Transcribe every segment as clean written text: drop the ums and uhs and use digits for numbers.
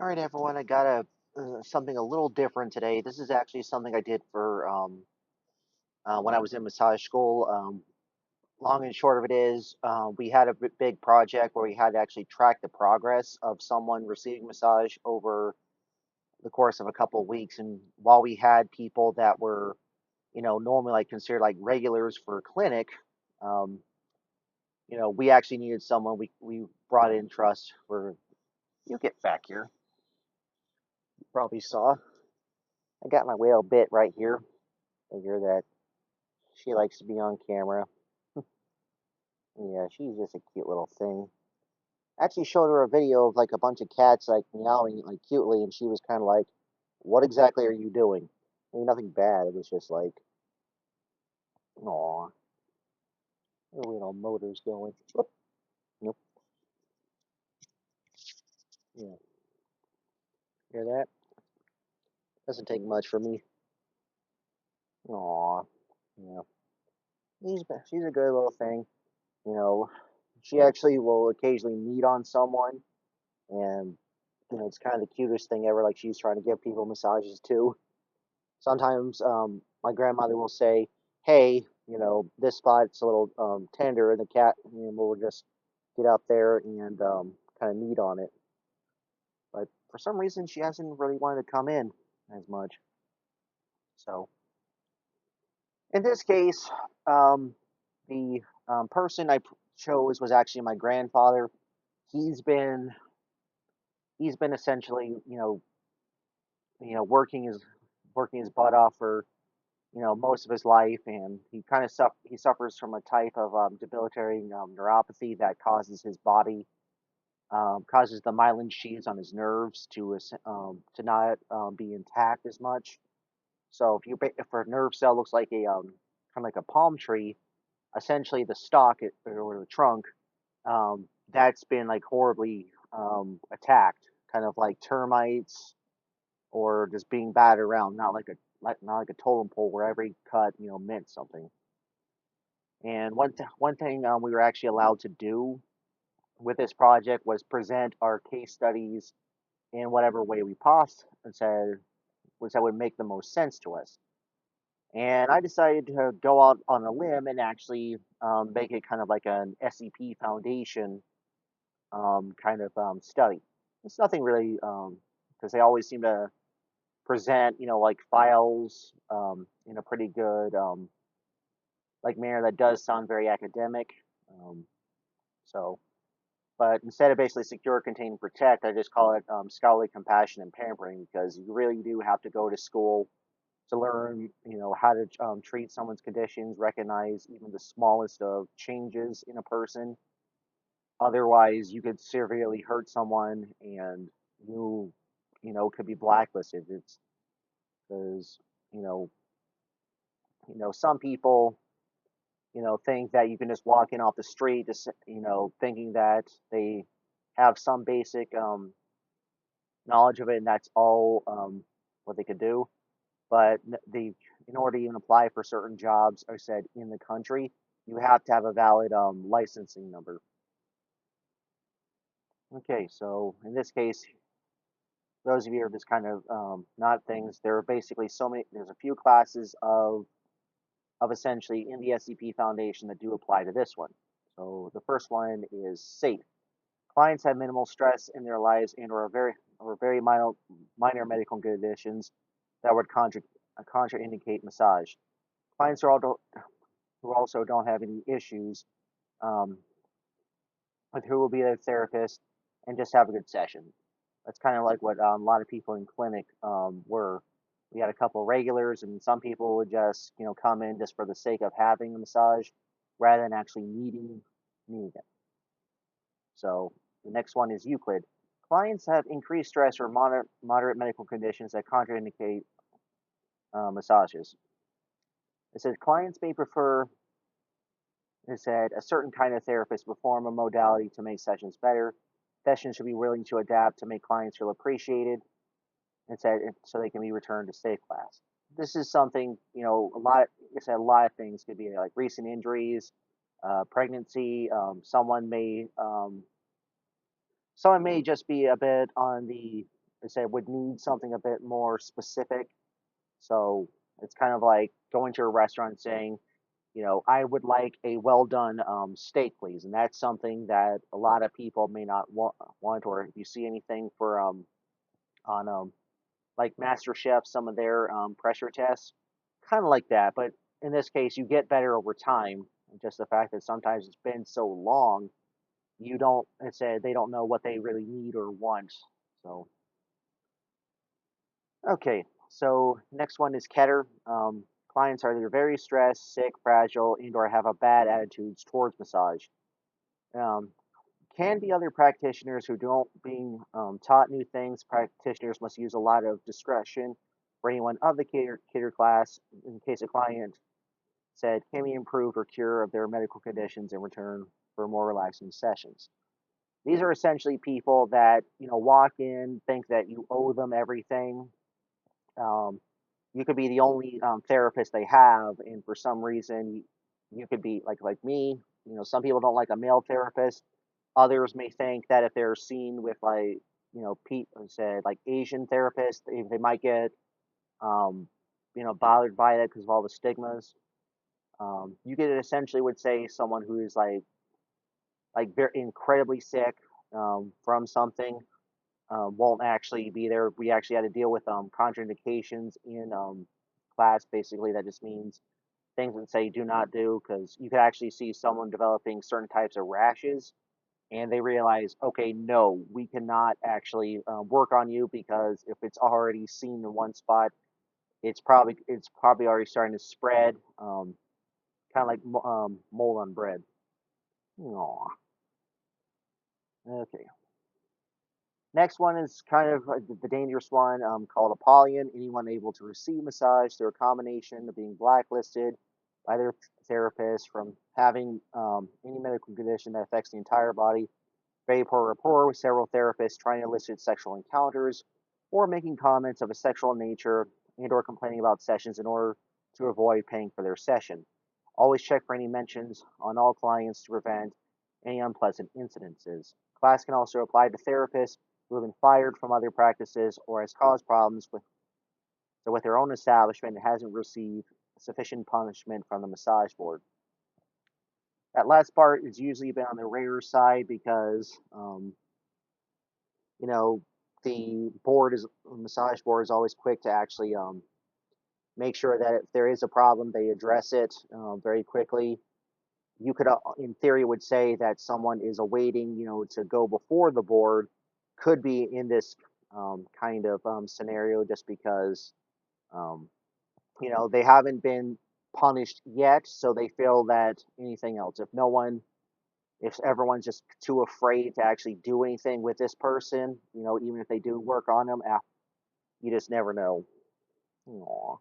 All right, everyone. I got something a little different today. This is actually something I did for when I was in massage school. Long and short of it is, we had a big project where we had to actually track the progress of someone receiving massage over the course of a couple of weeks. And while we had people that were, normally like considered like regulars for clinic, um, we actually needed someone. We brought in trust for. You get back here. You probably saw. I got my whale bit right here. Figure that she likes to be on camera. Yeah, she's just a cute little thing. I actually showed her a video of like a bunch of cats like meowing like cutely, and she was kind of like, "What exactly are you doing?" I mean, nothing bad. It was just like, "Aw, little motors going." Whoop, nope. Yeah, hear that? Doesn't take much for me. Aw, yeah. She's a good little thing. You know, she actually will occasionally meet on someone, and it's kind of the cutest thing ever. Like she's trying to give people massages too. Sometimes my grandmother will say, "Hey, this spot's a little tender," and the cat will just get up there and kind of knead on it. But for some reason, she hasn't really wanted to come in as much. So in this case, um, the person I chose was actually my grandfather. He's been he's been essentially working his butt off for most of his life, and he suffers from a type of debilitating neuropathy that causes the myelin sheaths on his nerves to not be intact as much. So if a nerve cell looks like a kind of like a palm tree, essentially the stalk or the trunk that's been like horribly attacked, kind of like termites or just being battered around, not like a totem pole where every cut meant something. And one thing we were actually allowed to do with this project was present our case studies in whatever way we possibly said which that would make the most sense to us. And I decided to go out on a limb and actually make it kind of like an SCP Foundation kind of study. It's nothing really because they always seem to present like files in a pretty good like manner that does sound very academic. Um, so But instead of basically secure, contain, protect, I just call it scholarly compassion and pampering because you really do have to go to school to learn, how to treat someone's conditions, recognize even the smallest of changes in a person. Otherwise, you could severely hurt someone, and you, could be blacklisted. It's because you know, some people, think that you can just walk in off the street, just thinking that they have some basic knowledge of it, and that's all what they could do. But in order to even apply for certain jobs, I said in the country, you have to have a valid licensing number. Okay, so in this case, those of you are just kind of not things. There are basically so many. There's a few classes of essentially in the SCP Foundation that do apply to this one. So the first one is safe. Clients have minimal stress in their lives and or very minor medical conditions that would contraindicate massage. Clients who also don't have any issues um, with who will be their therapist and just have a good session. That's kind of like what a lot of people in clinic were. We had a couple of regulars, and some people would just come in just for the sake of having a massage rather than actually needing it. So the next one is Euclid. Clients have increased stress or moderate medical conditions that contraindicate massages. It says clients may prefer, it said, a certain kind of therapist perform a modality to make sessions better. Sessions should be willing to adapt to make clients feel appreciated. It said so they can be returned to safe class. This is something, a lot of things could be like recent injuries, pregnancy. Someone may just be a bit on the I said would need something a bit more specific. So it's kind of like going to a restaurant and saying, I would like a well done steak, please. And that's something that a lot of people may not want. Or if you see anything for on like Master Chef, some of their pressure tests, kind of like that. But in this case, you get better over time. Just the fact that sometimes it's been so long, you don't. It's a, they don't know what they really need or want. So okay, so next one is Keter. Clients are either very stressed, sick, fragile, and/or have a bad attitudes towards massage. Um, can be other practitioners who don't being taught new things. Practitioners must use a lot of discretion for anyone of the cater class in case a client said can be improved or cure of their medical conditions in return for more relaxing sessions. These are essentially people that walk in, think that you owe them everything. Um, you could be the only therapist they have, and for some reason, you could be like me. Some people don't like a male therapist. Others may think that if they're seen with like people said like Asian therapists, they might get um, bothered by that because of all the stigmas. You could essentially would say someone who is like very incredibly sick from something won't actually be there. We actually had to deal with contraindications in class. Basically, that just means things that say do not do because you could actually see someone developing certain types of rashes and they realize, okay, no, we cannot actually work on you because if it's already seen in one spot, it's probably already starting to spread, kind of like mold on bread. Aw. Okay. Next one is kind of the dangerous one called Apollyon. Anyone able to receive massage through a combination of being blacklisted by their therapist from having any medical condition that affects the entire body, very poor rapport with several therapists trying to elicit sexual encounters, or making comments of a sexual nature and or complaining about sessions in order to avoid paying for their session. Always check for any mentions on all clients to prevent any unpleasant incidences. Class can also apply to therapists who have been fired from other practices or has caused problems with their own establishment and hasn't received sufficient punishment from the massage board. That last part is usually been on the rare side because you know, the massage board is always quick to actually make sure that if there is a problem, they address it very quickly. You could, in theory, would say that someone is awaiting, to go before the board, could be in this kind of scenario just because, um, they haven't been punished yet, so they feel that anything else, if everyone's just too afraid to actually do anything with this person, even if they do work on them, you just never know. Aw,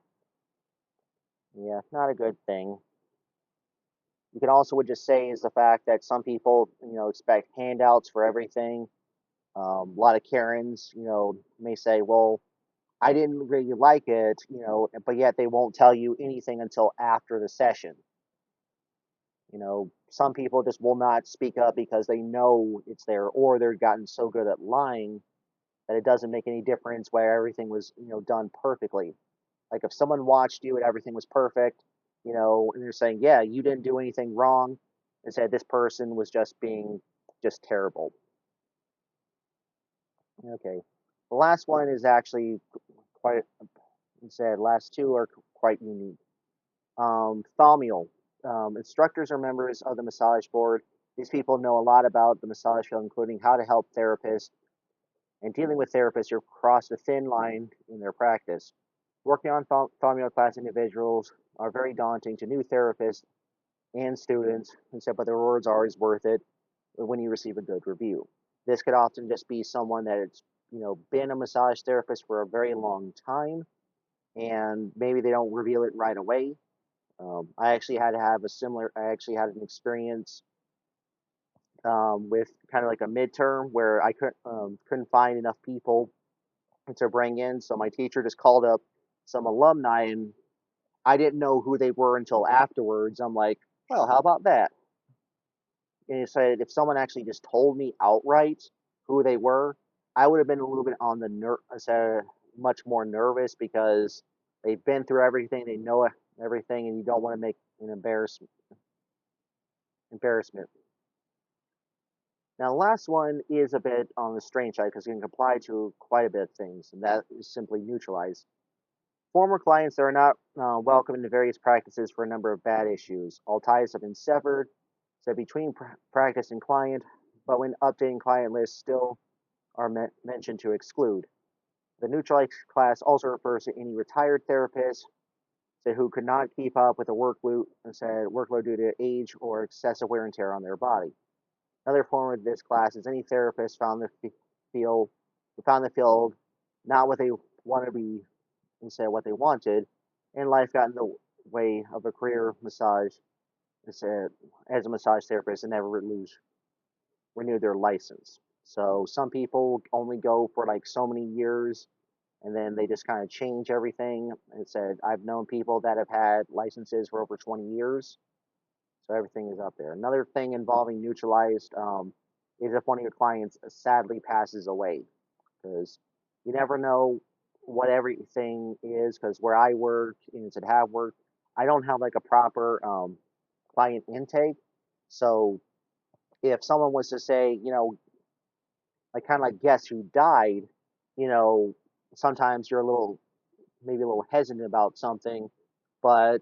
yeah, not a good thing. You can also would just say is the fact that some people, expect handouts for everything. A lot of Karens, may say, well, I didn't really like it, but yet they won't tell you anything until after the session. Some people just will not speak up because they know it's there, or they're gotten so good at lying that it doesn't make any difference where everything was, done perfectly. Like if someone watched you and everything was perfect, and they're saying, yeah, you didn't do anything wrong, and said this person was just being just terrible. Okay. The last one is actually quite, said last two are quite unique. Thaumiel. Instructors are members of the massage board. These people know a lot about the massage field, including how to help therapists and dealing with therapists who cross a thin line in their practice. Working on Thaumiel class individuals are very daunting to new therapists and students, but the reward's always worth it when you receive a good review. This could often just be someone that it's been a massage therapist for a very long time, and maybe they don't reveal it right away. I actually had to have a similar. I actually had an experience with kind of like a midterm where I couldn't find enough people to bring in, so my teacher just called up some alumni, and I didn't know who they were until afterwards. I'm like, well, how about that? And he said if someone actually just told me outright who they were, I would have been a little bit on the much more nervous because they've been through everything, they know everything, and you don't want to make an embarrassment. Now, the last one is a bit on the strange side because it can apply to quite a bit of things, and that is simply neutralize. Former clients that are not welcome into various practices for a number of bad issues. All ties have been severed, so between practice and client, but when updating client lists still are mentioned to exclude. The neutralized class also refers to any retired therapist who could not keep up with the workload due to age or excessive wear and tear on their body. Another form of this class is any therapist field who found the field not what they want to be instead of what they wanted, and life got in the way of a career as a massage therapist and never renew their license. So some people only go for like so many years and then they just kind of change everything. It said I've known people that have had licenses for over 20 years, so everything is up there. Another thing involving neutralized is if one of your clients sadly passes away, because you never know what everything is. Because where I work and said have worked, I don't have like a proper client intake. So if someone was to say, like kind of like guess who died, you know, sometimes you're a little maybe a little hesitant about something, but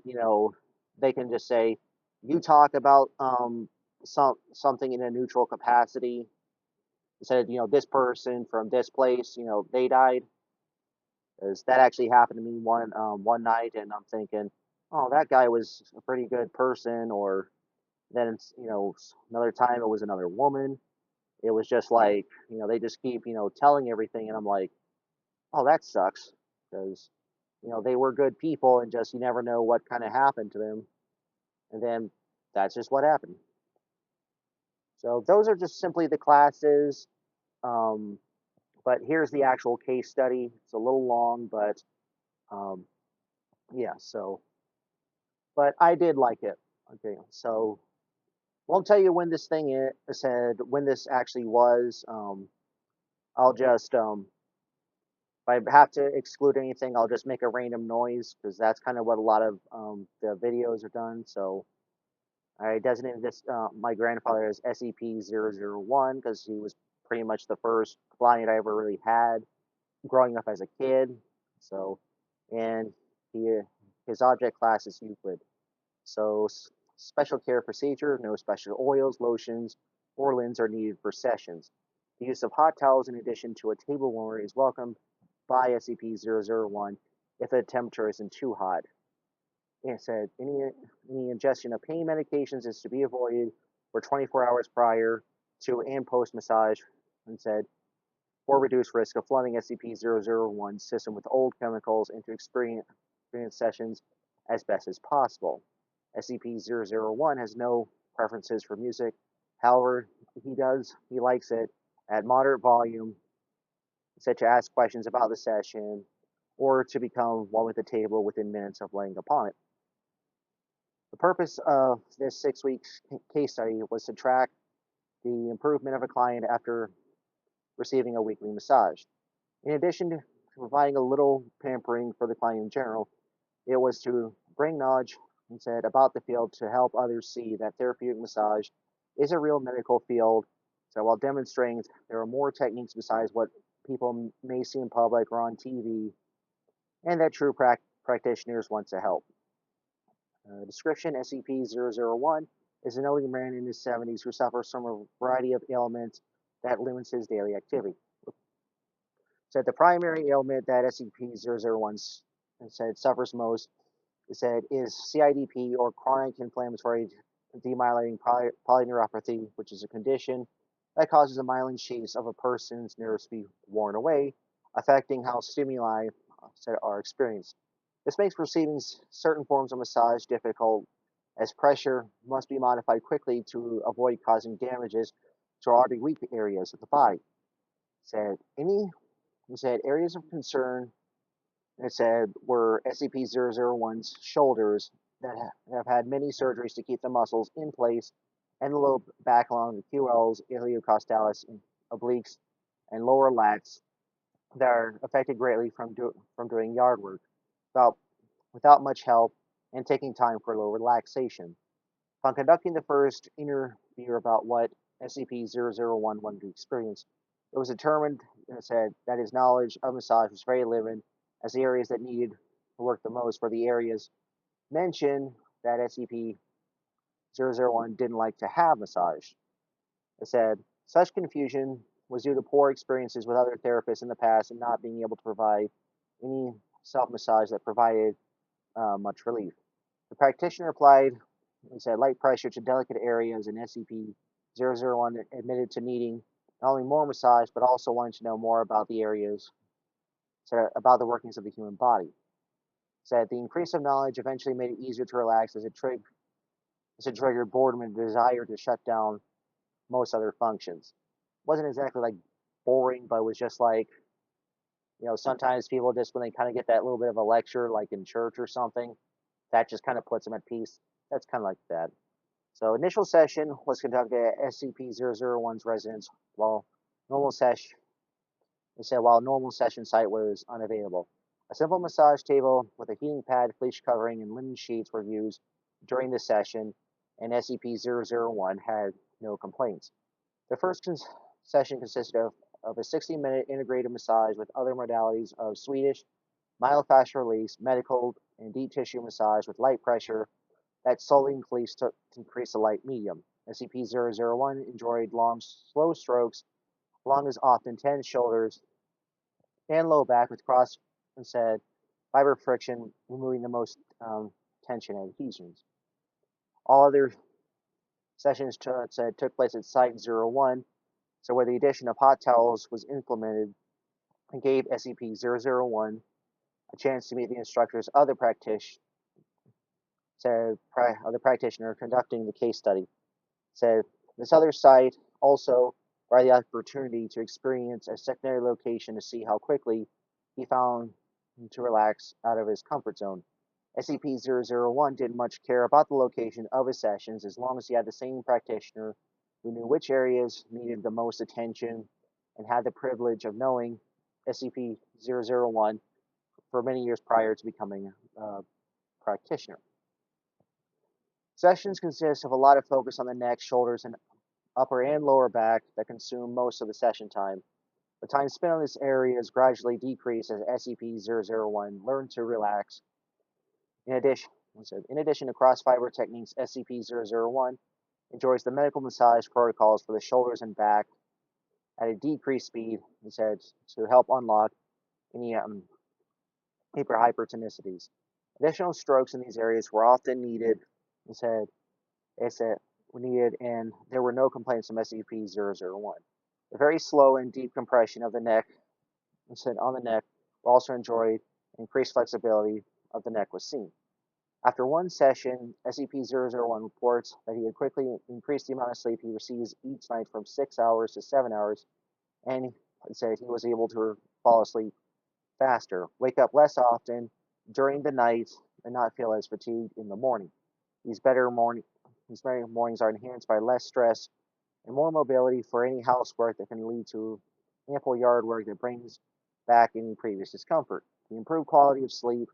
they can just say you talk about something in a neutral capacity. Said this person from this place, they died. Because that actually happened to me one night, and I'm thinking, oh, that guy was a pretty good person. Or then another time it was another woman. It was just like they just keep telling everything, and I'm like, oh, that sucks because they were good people, and just you never know what kind of happened to them, and then that's just what happened. So those are just simply the classes. Um, but here's the actual case study. It's a little long, but um, yeah. So, but I did like it. Okay, so won't tell you when this thing is said when this actually was. I'll just if I have to exclude anything, I'll just make a random noise because that's kind of what a lot of the videos are done. So I designated this my grandfather as SCP-001 because he was pretty much the first client I ever really had growing up as a kid. So, and he his object class is Euclid. So special care procedure, no special oils, lotions, or linens are needed for sessions. The use of hot towels in addition to a table warmer is welcomed by SCP-001 if the temperature isn't too hot. It said any ingestion of pain medications is to be avoided for 24 hours prior to and post massage, and said or reduce risk of flooding SCP-001 system with old chemicals into experience sessions as best as possible. SCP-001 has no preferences for music. However, he likes it at moderate volume, such to ask questions about the session or to become one with the table within minutes of laying upon it. The purpose of this 6 week case study was to track the improvement of a client after receiving a weekly massage. In addition to providing a little pampering for the client in general, it was to bring knowledge instead about the field to help others see that therapeutic massage is a real medical field. So while demonstrating there are more techniques besides what people may see in public or on TV, and that true practitioners want to help. Description: SCP-001 is an elderly man in his 70s who suffers from a variety of ailments that limits his daily activity. Said the primary ailment that SCP-001 said suffers most is CIDP, or chronic inflammatory demyelinating polyneuropathy, which is a condition that causes the myelin sheaths of a person's nerves to be worn away, affecting how stimuli are experienced. This makes receiving certain forms of massage difficult, as pressure must be modified quickly to avoid causing damages to already weak areas of the body. Said any he said areas of concern, it said, were SCP-001's shoulders that have had many surgeries to keep the muscles in place, and the low back along the QLs, iliocostalis, and obliques, and lower lats that are affected greatly from doing yard work without, without much help and taking time for low relaxation. Upon conducting the first interview about what SCP-001 wanted to experience, it was determined, it said, that his knowledge of massage was very limited, as the areas that needed to work the most were the areas mentioned that SCP-001 didn't like to have massage. It said, such confusion was due to poor experiences with other therapists in the past and not being able to provide any self massage that provided much relief. The practitioner applied, he said, light pressure to delicate areas, and SCP-001 admitted to needing not only more massage, but also wanting to know more about the areas, so about the workings of the human body. Said the increase of knowledge eventually made it easier to relax as it triggered boredom and desire to shut down most other functions. It wasn't exactly like boring, but it was just like, sometimes people just, when they kind of get that little bit of a lecture, like in church or something, that just kind of puts them at peace. That's kind of like that. So initial session was conducted at SCP-001's residence while normal session while normal session site was unavailable. A simple massage table with a heating pad, fleece covering, and linen sheets were used during the session, and SCP-001 had no complaints. The first session consisted of a 60-minute integrated massage with other modalities of Swedish, myofascial release, medical, and deep tissue massage with light pressure that solely increased the light medium. SCP-001 enjoyed long, slow strokes along his often tense shoulders and low back with cross and said fiber friction, removing the most tension and adhesions. All other sessions took place at Site-01, so where the addition of hot towels was implemented and gave SCP-001 a chance to meet the instructor's other practitioner conducting the case study. Said this other site also provided the opportunity to experience a secondary location to see how quickly he found to relax out of his comfort zone. SCP-001 didn't much care about the location of his sessions as long as he had the same practitioner who knew which areas needed the most attention and had the privilege of knowing SCP-001 for many years prior to becoming a practitioner. Sessions consist of a lot of focus on the neck, shoulders, and upper and lower back that consume most of the session time. The time spent on this area is gradually decreased as SCP-001 learned to relax. In addition to cross-fiber techniques, SCP-001 enjoys the medical massage protocols for the shoulders and back at a decreased speed, to help unlock any hypertonicities. Additional strokes in these areas were often needed, and there were no complaints from SCP-001. The very slow and deep compression of the neck, on the neck, were also enjoyed, and increased flexibility of the neck was seen. After one session, SCP-001 reports that he had quickly increased the amount of sleep he receives each night from 6 hours to 7 hours, and he said he was able to fall asleep faster, wake up less often during the night, and not feel as fatigued in the morning. These better mornings are enhanced by less stress and more mobility for any housework that can lead to ample yard work that brings back any previous discomfort. The improved quality of sleep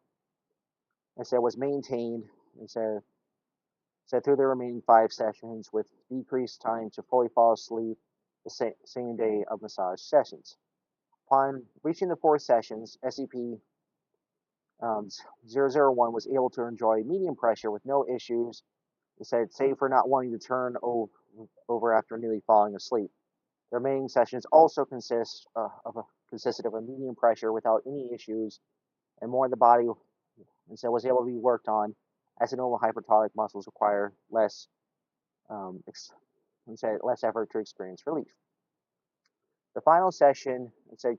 was maintained through the remaining 5 sessions with decreased time to fully fall asleep the same day of massage sessions. Upon reaching the 4 sessions, SCP-001 was able to enjoy medium pressure with no issues, save for not wanting to turn over after nearly falling asleep. The remaining sessions also consisted of a medium pressure without any issues, and more in the body, was able to be worked on, as the normal hypertonic muscles require less effort to experience relief. The final session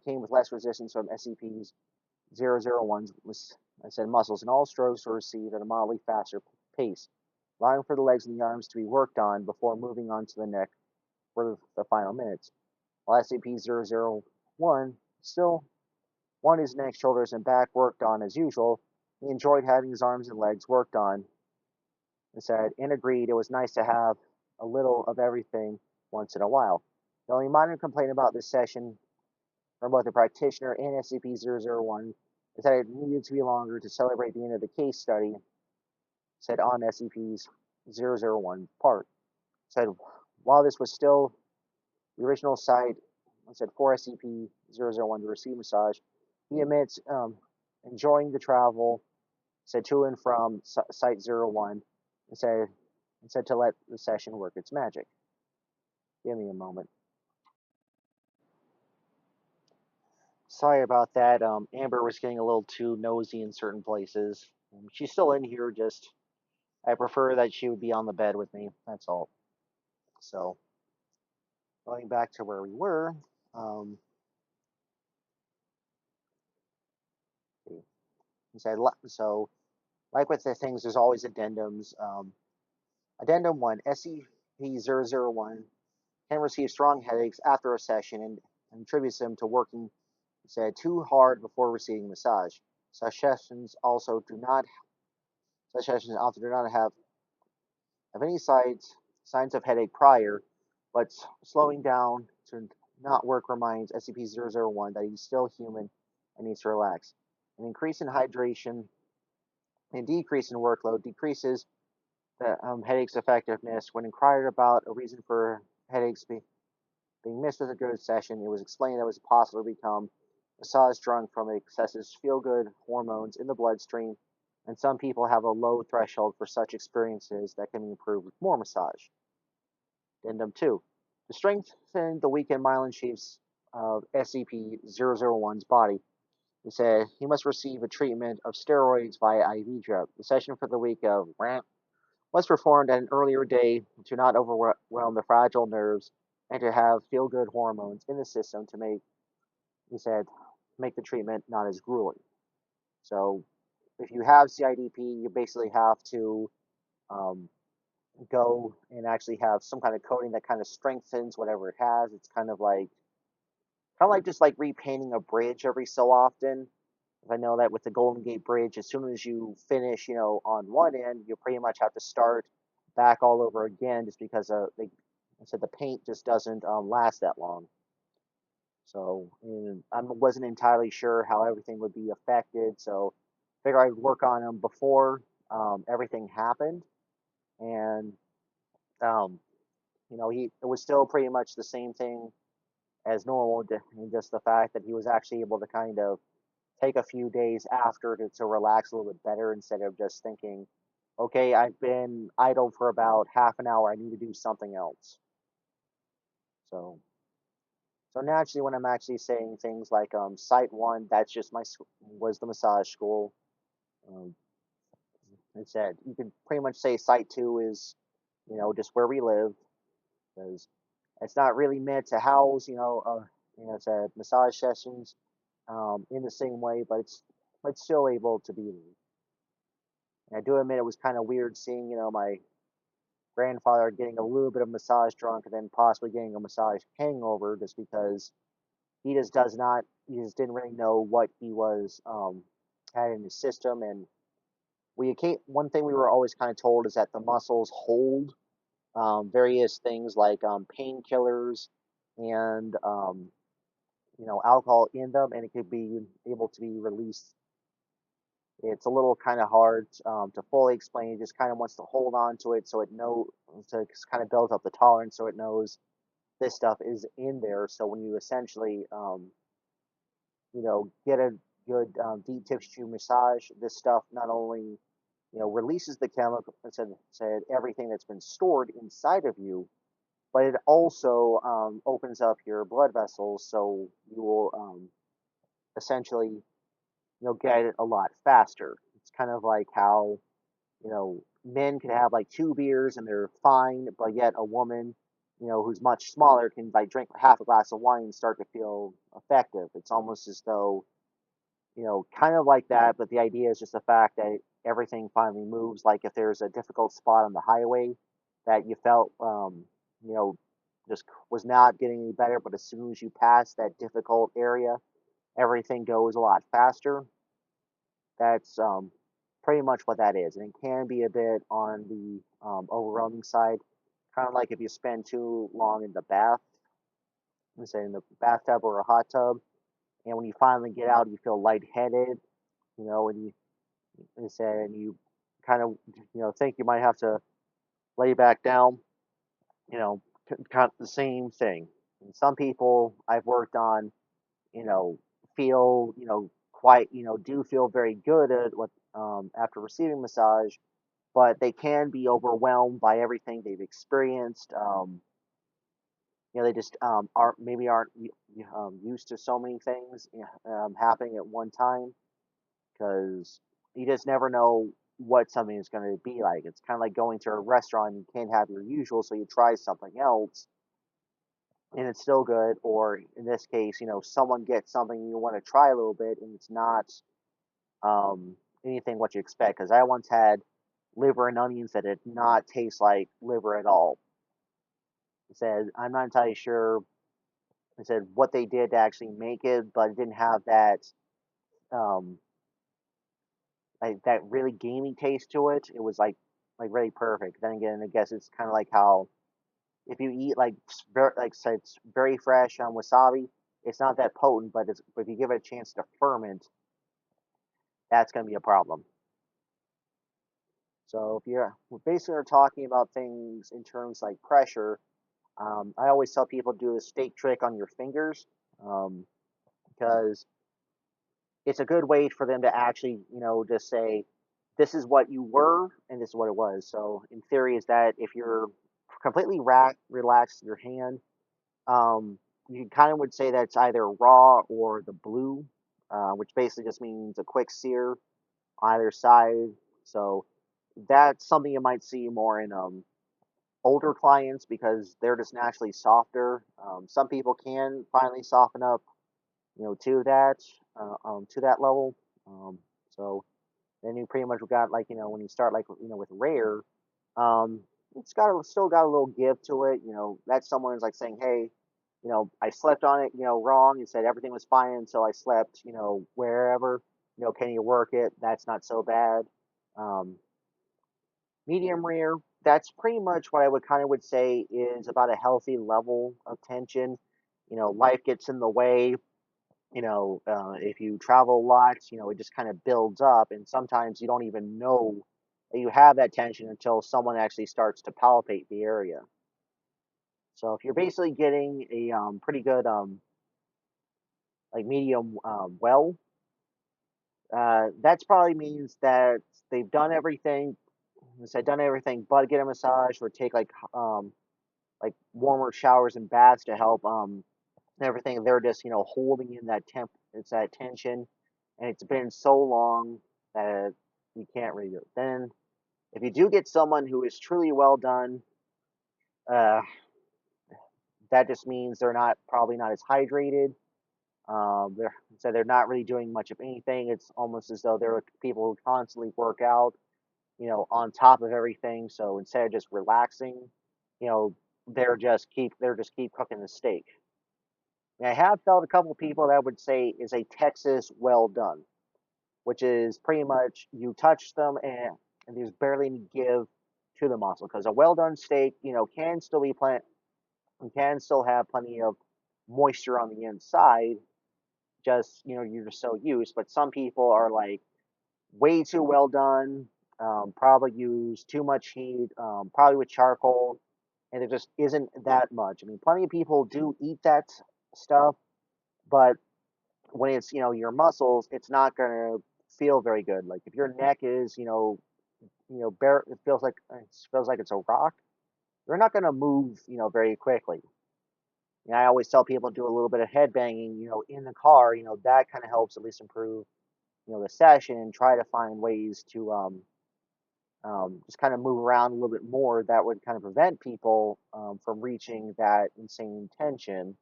came with less resistance from SCP-001's muscles, and all strokes were received at a mildly faster pace, allowing for the legs and the arms to be worked on before moving on to the neck for the final minutes. While SCP-001 still wanted his neck, shoulders, and back worked on as usual, he enjoyed having his arms and legs worked on and agreed it was nice to have a little of everything once in a while. The only minor complaint about this session from both the practitioner and SCP-001 is that it needed to be longer to celebrate the end of the case study, said on SCP's 001 part. Said while this was still the original site, said for SCP-001 to receive massage, he admits enjoying the travel, said to and from Site-01, and said to let the session work its magic. Give me a moment. Sorry about that. Amber was getting a little too nosy in certain places. She's still in here, just I prefer that she would be on the bed with me. That's all. So, going back to where we were, um, he said, so, like with the things, there's always addendums. Addendum 1, SCP-001 can receive strong headaches after a session and attributes them to working, he said, too hard before receiving massage. Such sessions also do not Such sessions often do not have any signs of headache prior, but slowing down to not work reminds SCP-001 that he's still human and needs to relax. An increase in hydration and decrease in workload decreases the headache's effectiveness. When inquired about a reason for headaches being missed with a good session, it was explained that it was possible to become massage drunk from excessive feel-good hormones in the bloodstream, and some people have a low threshold for such experiences that can be improved with more massage. Addendum 2. To strengthen the weakened myelin sheaths of SCP-001's body, he said he must receive a treatment of steroids via IV drip. The session for the week of ramp was performed at an earlier day to not overwhelm the fragile nerves and to have feel-good hormones in the system to make, he said, make the treatment not as grueling. So if you have CIDP, you basically have to um, go and actually have some kind of coating that kind of strengthens whatever it has. It's kind of like just like repainting a bridge every so often. I know that with the Golden Gate Bridge, as soon as you finish, on one end, you pretty much have to start back all over again, just because they said the paint just doesn't last that long. So I wasn't entirely sure how everything would be affected, so I figured I'd work on them before everything happened, and um, it was still pretty much the same thing as normal, just the fact that he was actually able to kind of take a few days after to relax a little bit better instead of just thinking, okay, I've been idle for about half an hour, I need to do something else. So, so naturally, when I'm actually saying things like Site 1, that's just was the massage school. Um, it said you could pretty much say Site 2 is, just where we live, because it's not really meant to house, it's a massage sessions in the same way, but it's still able to be. And I do admit it was kind of weird seeing, my grandfather getting a little bit of massage drunk and then possibly getting a massage hangover, just because he just didn't really know what he was had in his system. And one thing we were always kind of told is that the muscles hold various things like painkillers and alcohol in them, and it could be able to be released. It's a little kind of hard to fully explain. It just kind of wants to hold on to it so it to kind of build up the tolerance so it knows this stuff is in there. So when you essentially, get a good deep tissue massage, this stuff not only, releases the chemical, said everything that's been stored inside of you, but it also opens up your blood vessels, so you will essentially, get it a lot faster. It's kind of like how men can have like 2 beers and they're fine, but yet a woman, who's much smaller can like drink half a glass of wine and start to feel effective. It's almost as though, kind of like that, but the idea is just the fact that everything finally moves. Like if there's a difficult spot on the highway that you felt, you know, just was not getting any better, but as soon as you pass that difficult area, everything goes a lot faster. That's pretty much what that is, and it can be a bit on the overwhelming side, kind of like if you spend too long in the bath, let's say in the bathtub or a hot tub. and when you finally get out, you feel lightheaded, and you said, and you kind of, think you might have to lay back down, kind of the same thing. And some people I've worked on, you know, feel, quite, do feel very good at what after receiving massage, but they can be overwhelmed by everything they've experienced. They just aren't used to so many things happening at one time because you just never know what something is going to be like. It's kind of like going to a restaurant. You can't have your usual, so you try something else, and it's still good. Or in this case, someone gets something you want to try a little bit, and it's not anything what you expect. Because I once had liver and onions that did not taste like liver at all. It said I'm not entirely sure. It said what they did to actually make it, but it didn't have that um, like that really gamey taste to it. It was like really perfect. Then again, I guess it's kind of like how if you eat very like say it's very fresh wasabi, it's not that potent, but if you give it a chance to ferment, that's going to be a problem. So if we're basically are talking about things in terms like pressure, I always tell people to do a steak trick on your fingers um, because it's a good way for them to actually, just say, this is what you were and this is what it was. So in theory, is that if you're completely relaxed your hand, you kind of would say that it's either raw or the blue, which basically just means a quick sear on either side. So that's something you might see more in older clients because they're just naturally softer. Some people can finally soften up, to that level. Um, so then you pretty much got like when you start like with rare, um, it's still got a little give to it. That's someone who's like saying, hey, I slept on it, wrong. And said everything was fine until I slept, wherever. Can you work it? That's not so bad. Um, Medium rare, that's pretty much what I would kind of would say is about a healthy level of tension. Life gets in the way. If you travel a lot, it just kind of builds up, and sometimes you don't even know that you have that tension until someone actually starts to palpate the area. So if you're basically getting a pretty good like medium that probably means that they've done everything. Said done everything but get a massage or take like warmer showers and baths to help and everything. They're just holding in that it's that tension, and it's been so long that you can't really do it. Then if you do get someone who is truly well done, uh, that just means they're not probably not as hydrated. They're not really doing much of anything. It's almost as though they're people who constantly work out, on top of everything. So instead of just relaxing, you know, they're just keep cooking the steak. And I have felt a couple of people that would say is a Texas well done, which is pretty much you touch them and there's barely any give to the muscle because a well done steak, can still be can still have plenty of moisture on the inside. Just you're just so used. But some people are like way too well done. Probably use too much heat. Probably with charcoal, and there just isn't that much. I mean, plenty of people do eat that stuff, but when it's your muscles, it's not gonna feel very good. Like if your neck is bare, it feels like it's a rock. You're not gonna move very quickly. And I always tell people to do a little bit of head banging, in the car. That kind of helps at least improve the session and try to find ways to just kind of move around a little bit more. That would kind of prevent people from reaching that insane tension.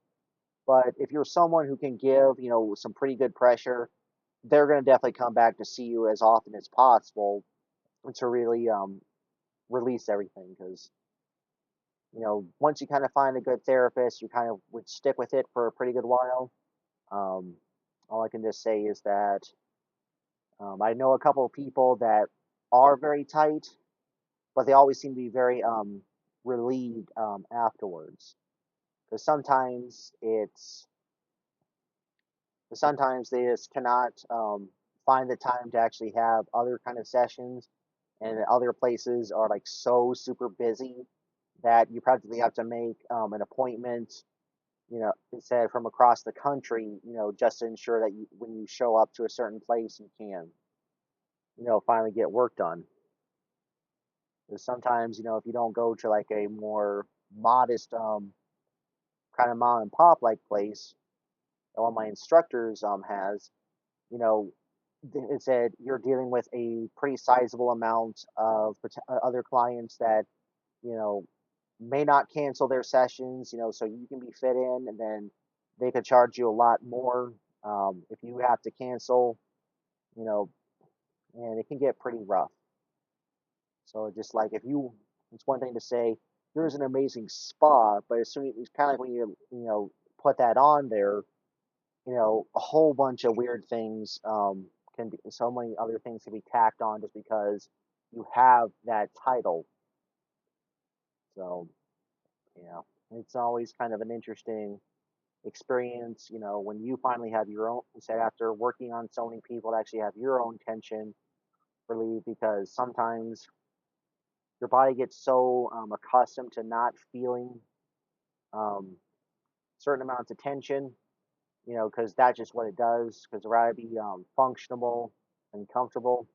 But if you're someone who can give some pretty good pressure, they're going to definitely come back to see you as often as possible to really release everything because once you kind of find a good therapist, you kind of would stick with it for a pretty good while. um, all I can just say is that I know a couple of people that are very tight, but they always seem to be very relieved afterwards because sometimes But sometimes they just cannot find the time to actually have other kind of sessions, and other places are like so super busy that you practically have to make an appointment, instead from across the country, just to ensure that when you show up to a certain place, you can, finally get work done. Because sometimes, if you don't go to like a more modest kind of mom and pop like place, one of my instructors has, you know, it said you're dealing with a pretty sizable amount of other clients that, you know, may not cancel their sessions, so you can be fit in, and then they could charge you a lot more if you have to cancel, you know, and it can get pretty rough. So just like if you, it's one thing to say here's an amazing spa, but as soon as it's kind of like when you put that on there, a whole bunch of weird things can be, so many other things can be tacked on just because you have that title. So, it's always kind of an interesting experience, when you finally have your own, instead after working on so many people to actually have your own tension relieved, because sometimes your body gets so accustomed to not feeling um, certain amounts of tension, because that's just what it does, because rather be functional and comfortable,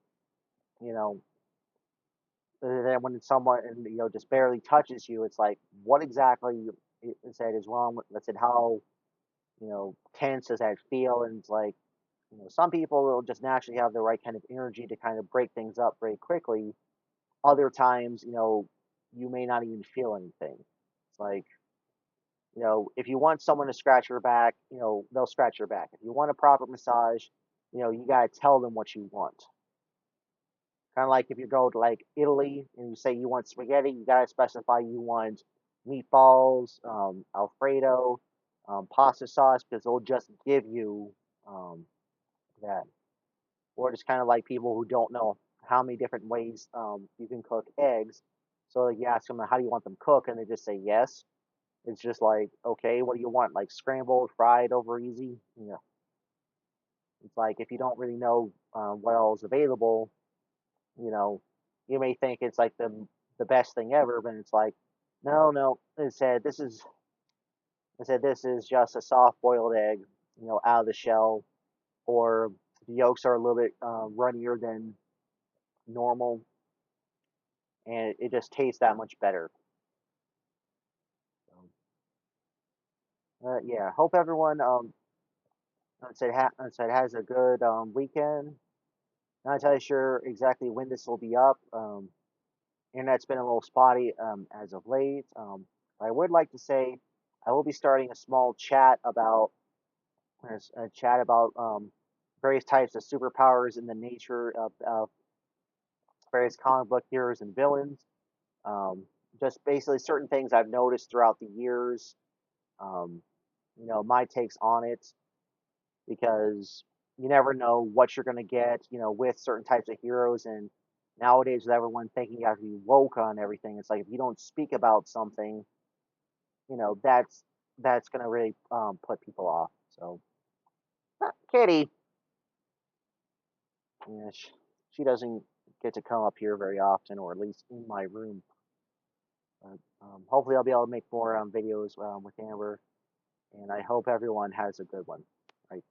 you know, then when someone and just barely touches you, it's like what exactly it said is wrong with, let's say, how tense does that feel, and it's like, some people will just naturally have the right kind of energy to kind of break things up very quickly. Other times, you may not even feel anything. It's like, if you want someone to scratch your back, they'll scratch your back. If you want a proper massage, you got to tell them what you want. Kind of like if you go to like Italy and you say you want spaghetti, you got to specify you want meatballs, Alfredo, pasta sauce, because they'll just give you that. Or just kind of like people who don't know how many different ways you can cook eggs. So you ask them, how do you want them cooked? And they just say yes. It's just like, okay, what do you want? Like scrambled, fried, over easy? It's like if you don't really know what all is available, you know, you may think it's like the best thing ever, but it's like, no, no. It said this is just a soft boiled egg, out of the shell, or the yolks are a little bit runnier than normal, and it just tastes that much better. Yeah, hope everyone has a good weekend. Not entirely sure exactly when this will be up. Internet's been a little spotty as of late. But I would like to say I will be starting a small chat about various types of superpowers and the nature of various comic book heroes and villains. Um, just basically certain things I've noticed throughout the years. Um, my takes on it, because you never know what you're going to get, with certain types of heroes. And nowadays, with everyone thinking you have to be woke on everything, it's like if you don't speak about something, that's going to really put people off. So, Kitty, yeah, she doesn't get to come up here very often, or at least in my room. But, hopefully, I'll be able to make more videos with Amber, and I hope everyone has a good one. Right.